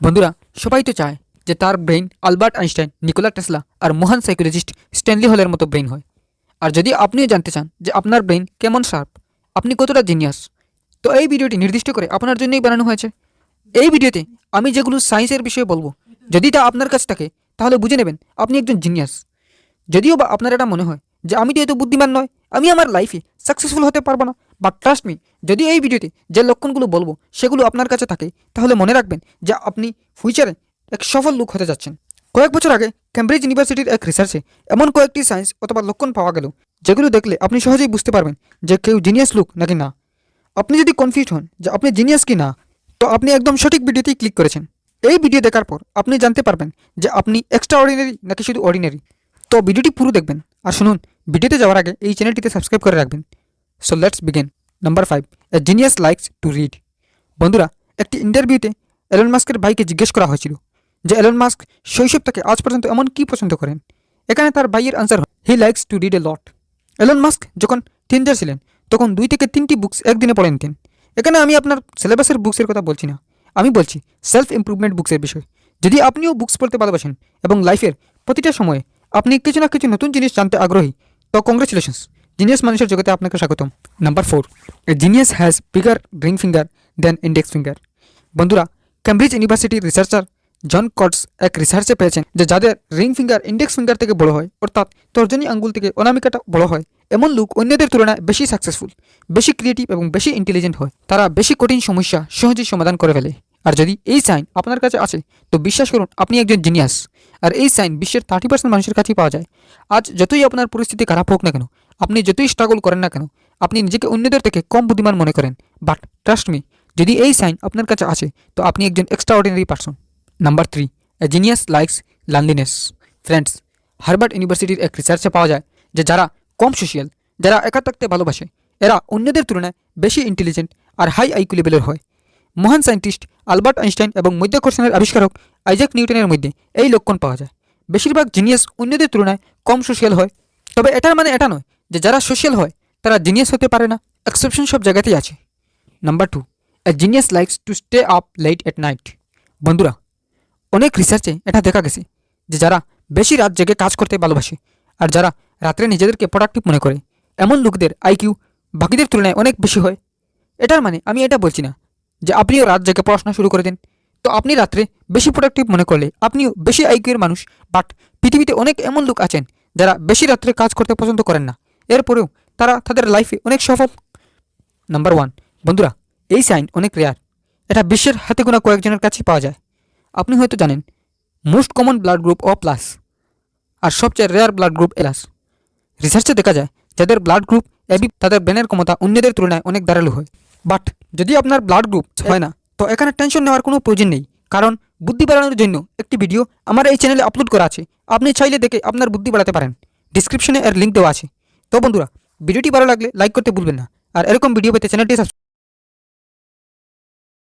বন্ধুরা, সবাই তো চায় যে তার brain Albert Einstein, Nikola Tesla আর মহান সাইকোলজিস্ট স্ট্যানলি হলের মতো ব্রেইন হয়। আর যদি আপনিও জানতে চান যে আপনার ব্রেইন কেমন শার্প, আপনি কতটা জিনিয়াস, তো এই ভিডিওটি নির্দিষ্ট করে আপনার জন্যই বানানো হয়েছে। এই ভিডিওতে আমি যেগুলো সায়েন্সের বিষয়ে বলবো, যদি তা আপনার কাছে থাকে তাহলে বুঝে নেবেন আপনি একজন জিনিয়াস। যদিও বা আপনার এটা মনে হয় যে আমি তো এত বুদ্ধিমান নয়, আমি আমার লাইফে সাকসেসফুল হতে পারবো না, বাট ট্রাস্ট মি, যদি এই ভিডিওতে যে লক্ষণগুলো বলবো সেগুলো আপনার কাছে থাকে তাহলে মনে রাখবেন যে আপনি ফিউচারে এক সফল লোক হতে যাচ্ছেন। কয়েক বছর আগে ক্যামব্রিজ ইউনিভার্সিটির এক রিসার্চে এমন কয়েকটি সায়েন্স অথবা লক্ষণ পাওয়া গেল যেগুলো দেখলে আপনি সহজেই বুঝতে পারবেন যে কেউ জিনিয়াস লোক নাকি না। আপনি যদি কনফিউজ হন যে আপনি জিনিয়াস কি না, তো আপনি একদম সঠিক ভিডিওতেই ক্লিক করেছেন। এই ভিডিও দেখার পর আপনি জানতে পারবেন যে আপনি এক্সট্রা অর্ডিনারি নাকি শুধু অর্ডিনারি। তো ভিডিওটি পুরো দেখবেন আর শুনুন, ভিডিওতে যাওয়ার আগে এই চ্যানেলটিতে সাবস্ক্রাইব করে রাখবেন। So let's begin. Number 5, A genius likes to read. বন্ধুরা, একটি ইন্টারভিউতে এলন মাস্কের ভাইকে জিজ্ঞেস করা হয়েছিল যে এলন মাস্ক শৈশব থেকে আজ পর্যন্ত এমন কি পছন্দ করেন। এখানে তার ভাইয়ের আনসার হয় he likes to read a lot. Elon Musk যখন টিনেজার ছিলেন তখন 2 থেকে 3টি বুকস একদিনে পড়ে নিতেন। এখানে আমি আপনার সিলেবাসের বুকসের কথা বলছি না, আমি বলছি সেলফ ইমপ্রুভমেন্ট বুকসের বিষয়। যদি আপনিও বুকস পড়তে ভালোবাসেন এবং লাইফের প্রতিটা সময়ে আপনি কিছু না কিছু নতুন জিনিস জানতে আগ্রহী, তো কংগ্রেচুলেশনস, জিনিয়াস মানুষের জগতে আপনাকে স্বাগতম। Number 4, a genius has bigger ring finger then index finger. বন্ধুরা, ক্যামব্রিজ ইউনিভার্সিটির রিসার্চার জন কটস এক রিসার্চে পেয়েছেন যে যাদের রিং ফিঙ্গার ইন্ডেক্স ফিঙ্গার থেকে বড় হয়, অর্থাৎ তর্জনী আঙ্গুল থেকে অনামিকাটা বড় হয়, এমন লোক অন্যদের তুলনায় বেশি সাকসেসফুল, বেশি ক্রিয়েটিভ এবং বেশি ইন্টেলিজেন্ট হয়। তারা বেশি কঠিন সমস্যা সহজেই সমাধান করে ফেলে। আর যদি এই সাইন আপনার কাছে আছে তো বিশ্বাস করুন আপনি একজন জিনিয়াস। আর এই সাইন বিশ্বের 30% মানুষের কাছেই পাওয়া যায়। আজ যতই আপনার পরিস্থিতি খারাপ হোক না কেন, আপনি যতই স্ট্রাগল করেন না কেন, আপনি নিজেকে অন্যদের থেকে কম বুদ্ধিমান মনে করেন, বাট ট্রাস্ট মি, যদি এই সাইন আপনার কাছে আছে তো আপনি একজন extraordinary person. Number 3, a genius likes loneliness. Friends, Harvard ইউনিভার্সিটির এক রিসার্চে পাওয়া যায় যে যারা কম সোশ্যাল, যারা একা থাকতে ভালোবাসে, এরা অন্যদের তুলনায় বেশি ইন্টেলিজেন্ট আর হাই আইকিউ লেভেলের হয়। মহান সায়েন্টিস্ট আলবার্ট আইনস্টাইন এবং মধ্যাকর্ষণের আবিষ্কারক আইজাক নিউটনের মধ্যে এই লক্ষণ পাওয়া যায়। বেশিরভাগ জিনিয়াস অন্যদের তুলনায় কম সোশ্যাল হয়, তবে এটার মানে এটা নয় যে যারা সোশ্যাল হয় তারা জিনিয়াস হতে পারে না, এক্সেপশন সব জায়গাতেই আছে। Number 2, a genius likes to stay up late at night. বন্ধুরা, অনেক রিসার্চে এটা দেখা গেছে যে যারা বেশি রাত জেগে কাজ করতে ভালোবাসে আর যারা রাত্রে নিজেদেরকে প্রোডাক্টিভ মনে করে, এমন লোকদের আইকিউ বাকিদের তুলনায় অনেক বেশি হয়। এটার মানে আমি এটা বলছি না যে আপনিও রাত জেগে পড়াশোনা শুরু করে দেন, তো আপনি রাত্রে বেশি প্রোডাক্টিভ মনে করলে আপনিও বেশি আইকিউর মানুষ। বাট পৃথিবীতে অনেক এমন লোক আছেন যারা বেশি রাত্রে কাজ করতে পছন্দ করেন না, এরপরেও তারা তাদের লাইফে অনেক সফল। নাম্বার 1, বন্ধুরা, এই সাইন অনেক রেয়ার, এটা বিশ্বের হাতে গোনা কয়েকজনের কাছে পাওয়া যায়। আপনি হয়তো জানেন মোস্ট কমন ব্লাড গ্রুপ ও প্লাস, আর সবচেয়ে রেয়ার ব্লাড গ্রুপ এলাস। রিসার্চে দেখা যায় যাদের ব্লাড গ্রুপ এবি তাদের ব্রেনের ক্ষমতা অন্যদের তুলনায় অনেক ধারালো হয়। বাট যদি আপনার ব্লাড গ্রুপ হয় না, তো এখানে টেনশন নেওয়ার কোনো প্রয়োজন নেই, কারণ বুদ্ধি বাড়ানোর জন্য একটি ভিডিও আমার এই চ্যানেলে আপলোড করা আছে, আপনি চাইলে দেখে আপনার বুদ্ধি বাড়াতে পারেন। ডিসক্রিপশনে এর লিঙ্ক দেওয়া আছে। তো বন্ধুরা, ভিডিওটি ভালো লাগলে লাইক করতে ভুলবেন না, আর এরকম ভিডিও পেতে চ্যানেলটি